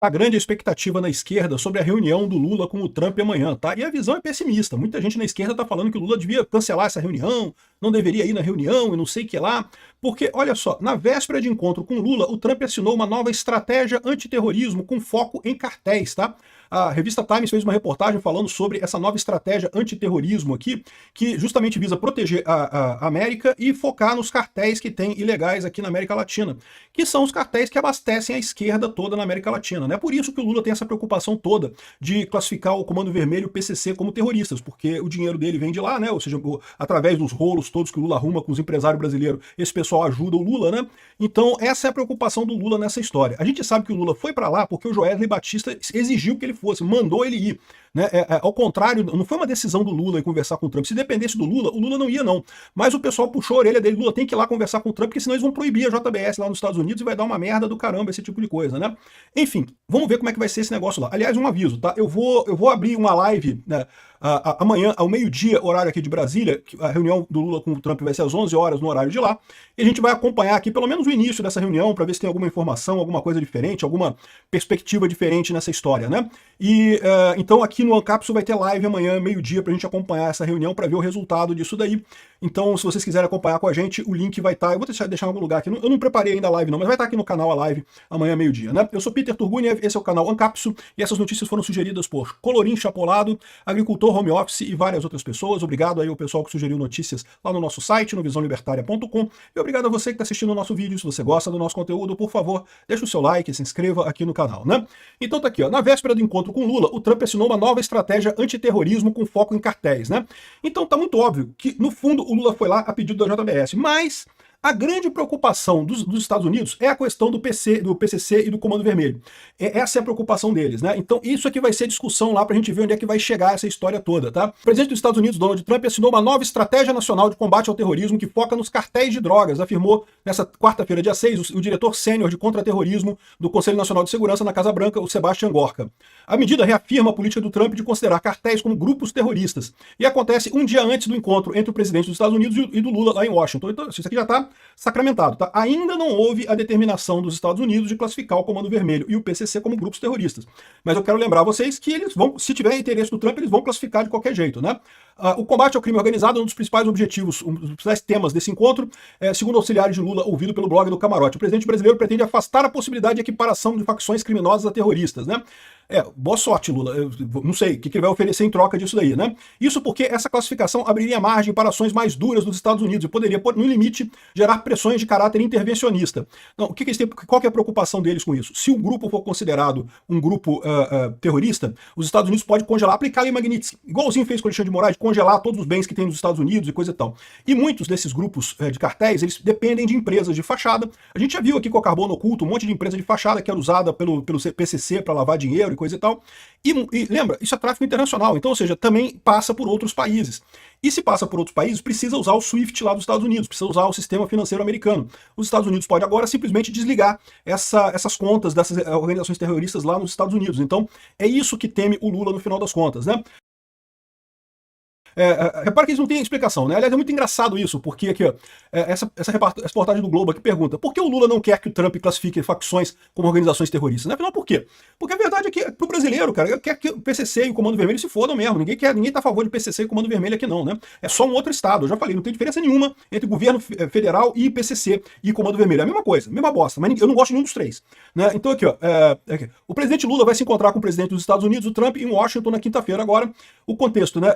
A grande expectativa na esquerda sobre a reunião do Lula com o Trump amanhã, tá? E a visão é pessimista. Muita gente na esquerda tá falando que o Lula devia cancelar essa reunião, não deveria ir na reunião e não sei o que lá. Porque, olha só, na véspera de encontro com o Lula, o Trump assinou uma nova estratégia antiterrorismo com foco em cartéis, tá? A revista Times fez uma reportagem falando sobre essa nova estratégia antiterrorismo aqui, que justamente visa proteger a América e focar nos cartéis que tem ilegais aqui na América Latina, que são os cartéis que abastecem a esquerda toda na América Latina. É por isso que o Lula tem essa preocupação toda de classificar o Comando Vermelho e o PCC como terroristas, porque o dinheiro dele vem de lá, né? Ou seja, através dos rolos todos que o Lula arruma com os empresários brasileiros, esse pessoal ajuda o Lula, né? Então essa é a preocupação do Lula nessa história. A gente sabe que o Lula foi para lá porque o Joesley Batista exigiu que ele fosse, mandou ele ir. Né? Ao contrário, não foi uma decisão do Lula em conversar com o Trump. Se dependesse do Lula, o Lula não ia não. Mas o pessoal puxou a orelha dele, Lula tem que ir lá conversar com o Trump, porque senão eles vão proibir a JBS lá nos Estados Unidos e vai dar uma merda do caramba esse tipo de coisa, né? Enfim, vamos ver como é que vai ser esse negócio lá. Aliás, um aviso, tá? Eu vou abrir uma live, né, amanhã, ao meio-dia, horário aqui de Brasília, a reunião do Lula com o Trump vai ser às 11 horas no horário de lá, e a gente vai acompanhar aqui pelo menos o início dessa reunião, para ver se tem alguma informação, alguma coisa diferente, alguma perspectiva diferente nessa história, né? E então aqui no Ancapsu vai ter live amanhã, meio-dia, pra gente acompanhar essa reunião, para ver o resultado disso daí. Então, se vocês quiserem acompanhar com a gente, o link vai estar, eu vou deixar em algum lugar aqui, eu não preparei ainda a live não, mas vai estar aqui no canal a live amanhã, meio-dia, né? Eu sou Peter Turguniev, esse é o canal Ancapsu, e essas notícias foram sugeridas por Colorim Chapolado, agricultor home office e várias outras pessoas. Obrigado aí ao pessoal que sugeriu notícias lá no nosso site, no visãolibertaria.com, e obrigado a você que está assistindo o nosso vídeo. Se você gosta do nosso conteúdo, por favor, deixa o seu like e se inscreva aqui no canal, né? Então tá aqui, ó, na véspera do encontro com Lula, o Trump assinou uma nova estratégia antiterrorismo com foco em cartéis, né? Então tá muito óbvio que, no fundo, o Lula foi lá a pedido da JBS, mas a grande preocupação dos Estados Unidos é a questão do PCC e do Comando Vermelho. Essa é a preocupação deles, né? Então isso aqui vai ser discussão lá pra gente ver onde é que vai chegar essa história toda, tá? O presidente dos Estados Unidos, Donald Trump, assinou uma nova estratégia nacional de combate ao terrorismo que foca nos cartéis de drogas, afirmou nessa quarta-feira, dia 6, o diretor sênior de contra-terrorismo do Conselho Nacional de Segurança na Casa Branca, o Sebastian Gorka. A medida reafirma a política do Trump de considerar cartéis como grupos terroristas e acontece um dia antes do encontro entre o presidente dos Estados Unidos e do Lula lá em Washington. Então isso aqui já tá sacramentado, tá? Ainda não houve a determinação dos Estados Unidos de classificar o Comando Vermelho e o PCC como grupos terroristas. Mas eu quero lembrar a vocês que eles vão, se tiver interesse do Trump, eles vão classificar de qualquer jeito, né? O combate ao crime organizado é um dos principais objetivos, um dos principais temas desse encontro, segundo auxiliares de Lula, ouvido pelo blog do Camarote. O presidente brasileiro pretende afastar a possibilidade de equiparação de facções criminosas a terroristas, né? Boa sorte, Lula. Eu não sei o que ele vai oferecer em troca disso daí, né? Isso porque essa classificação abriria margem para ações mais duras dos Estados Unidos e poderia, no limite, gerar pressões de caráter intervencionista. Então, qual que é a preocupação deles com isso? Se um grupo for considerado um grupo terrorista, os Estados Unidos podem congelar, aplicar a lei Magnitsky, igualzinho fez com o Alexandre de Moraes, congelar todos os bens que tem nos Estados Unidos e coisa e tal. E muitos desses grupos de cartéis, eles dependem de empresas de fachada. A gente já viu aqui com a Carbono Oculto um monte de empresa de fachada que era usada pelo PCC para lavar dinheiro e coisa e tal. E lembra, isso é tráfico internacional, então, ou seja, também passa por outros países. E se passa por outros países, precisa usar o SWIFT lá dos Estados Unidos, precisa usar o sistema financeiro americano. Os Estados Unidos podem agora simplesmente desligar essas contas dessas organizações terroristas lá nos Estados Unidos. Então, é isso que teme o Lula no final das contas, né? Repara que eles não têm explicação, né? Aliás, é muito engraçado isso, porque aqui, ó, essa reportagem do Globo aqui pergunta: por que o Lula não quer que o Trump classifique facções como organizações terroristas? Né? Afinal, por quê? Porque a verdade é que, pro brasileiro, cara, quer que o PCC e o Comando Vermelho se fodam mesmo. Ninguém tá a favor de PCC e Comando Vermelho aqui não, né? É só um outro estado. Eu já falei, não tem diferença nenhuma entre governo federal e PCC e Comando Vermelho. É a mesma coisa, mesma bosta, mas eu não gosto de nenhum dos três. Né? Então aqui, ó, o presidente Lula vai se encontrar com o presidente dos Estados Unidos, o Trump, em Washington na quinta-feira agora. O contexto, né?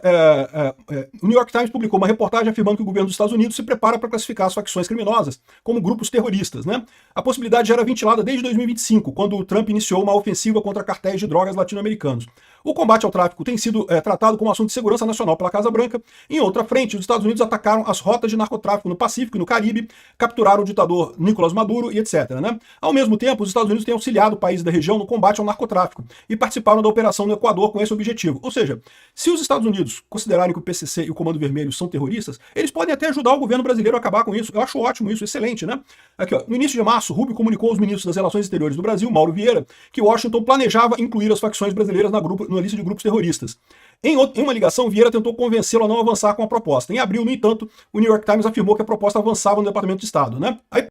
O New York Times publicou uma reportagem afirmando que o governo dos Estados Unidos se prepara para classificar as facções criminosas como grupos terroristas, né? A possibilidade já era ventilada desde 2025, quando o Trump iniciou uma ofensiva contra cartéis de drogas latino-americanos. O combate ao tráfico tem sido tratado como assunto de segurança nacional pela Casa Branca. Em outra frente, os Estados Unidos atacaram as rotas de narcotráfico no Pacífico e no Caribe, capturaram o ditador Nicolás Maduro e etc. Né? Ao mesmo tempo, os Estados Unidos têm auxiliado países da região no combate ao narcotráfico e participaram da operação no Equador com esse objetivo. Ou seja, se os Estados Unidos considerarem que o PCC e o Comando Vermelho são terroristas, eles podem até ajudar o governo brasileiro a acabar com isso. Eu acho ótimo isso, excelente, né? Aqui, ó, no início de março, Rubio comunicou aos ministros das Relações Exteriores do Brasil, Mauro Vieira, que Washington planejava incluir as facções brasileiras na lista de grupos terroristas. Em uma ligação, Vieira tentou convencê-lo a não avançar com a proposta. Em abril, no entanto, o New York Times afirmou que a proposta avançava no Departamento de Estado, né? Aí